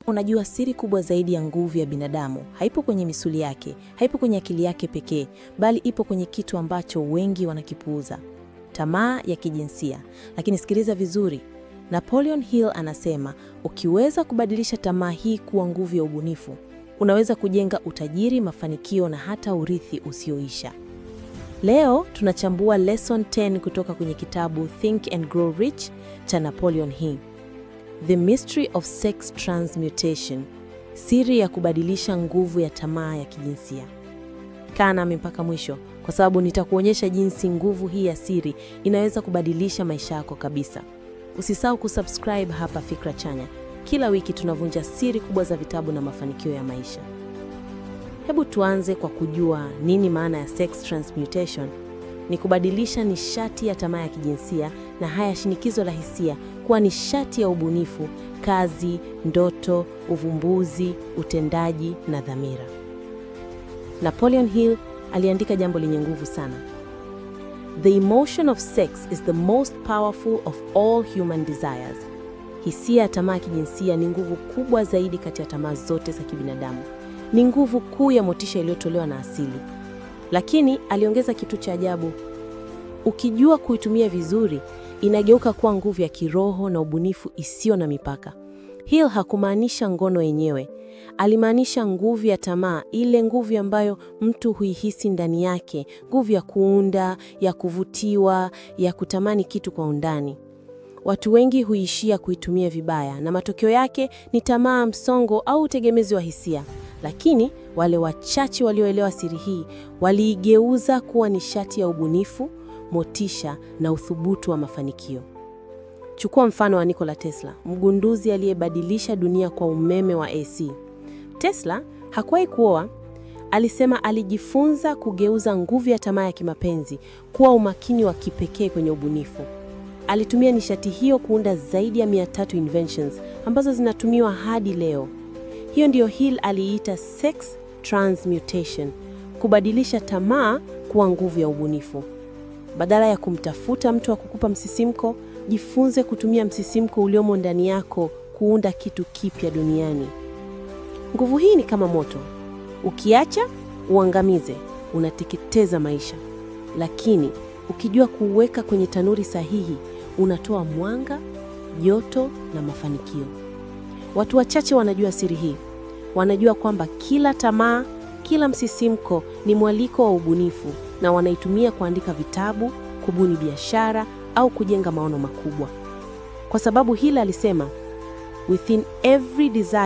Unajua, siri kubwa zaidi ya nguvu ya binadamu haipo kwenye misuli yake, haipo kwenye akili yake pekee, bali ipo kwenye kitu ambacho wengi wanakipuuza: tamaa ya kijinsia. Lakini sikiliza vizuri, Napoleon Hill anasema ukiweza kubadilisha tamaa hii kuwa nguvu ya ubunifu, unaweza kujenga utajiri, mafanikio na hata urithi usioisha. Leo tunachambua lesson 10 kutoka kwenye kitabu Think and Grow Rich cha Napoleon Hill. The Mystery of Sex Transmutation, siri ya kubadilisha nguvu ya tamaa ya kijinsia. Kaa nami mpaka mwisho, kwa sababu nitakuonyesha jinsi nguvu hii ya siri inaweza kubadilisha maisha yako kabisa. Usisahau kusubscribe hapa Fikra Chanya. Kila wiki tunavunja siri kubwa za vitabu na mafanikio ya maisha. Hebu tuanze kwa kujua nini maana ya sex transmutation. Ni kubadilisha nishati ya tamaa ya kijinsia na haya shinikizo la hisia kuwa nishati ya ubunifu, kazi, ndoto, uvumbuzi, utendaji na dhamira. Napoleon Hill aliandika jambo lenye nguvu sana. The emotion of sex is the most powerful of all human desires. Hisia ya tamaa ya kijinsia ni nguvu kubwa zaidi kati ya tamaa zote za kibinadamu. Ni nguvu kuu ya motisha iliyotolewa na asili. Lakini aliongeza kitu cha ajabu. Ukijua kuitumia vizuri, inageuka kuwa nguvu ya kiroho na ubunifu isiyo na mipaka. Hill hakumaanisha ngono yenyewe. Alimaanisha nguvu ya tamaa, ile nguvu ambayo mtu huihisi ndani yake, nguvu ya kuunda, ya kuvutiwa, ya kutamani kitu kwa undani. Watu wengi huishia kuitumia vibaya na matokeo yake ni tamaa, msongo au utegemezi wa hisia. Lakini wale wachache walioelewa siri hii waliigeuza kuwa nishati ya ubunifu, motisha na uthubutu wa mafanikio. Chukua mfano wa Nikola Tesla, mgunduzi aliyebadilisha dunia kwa umeme wa AC. Tesla hakuwahi kuoa. Alisema alijifunza kugeuza nguvu ya tamaa ya kimapenzi kuwa umakini wa kipekee kwenye ubunifu. Alitumia nishati hiyo kuunda zaidi ya 300 inventions ambazo zinatumiwa hadi leo. Hiyo ndiyo Hill aliita sex transmutation, kubadilisha tamaa kuwa nguvu ya ubunifu. Badala ya kumtafuta mtu wa kukupa msisimko, jifunze kutumia msisimko uliomo ndani yako kuunda kitu kipya duniani. Nguvu hii ni kama moto. Ukiacha uangamize, unateketeza maisha. Lakini ukijua kuweka kwenye tanuri sahihi, unatoa mwanga, joto na mafanikio. Watu wachache wanajua siri hii. Wanajua kwamba kila tamaa, kila msisimko ni mwaliko wa ubunifu, na wanaitumia kuandika vitabu, kubuni biashara au kujenga maono makubwa. Kwa sababu Hill alisema, within every desire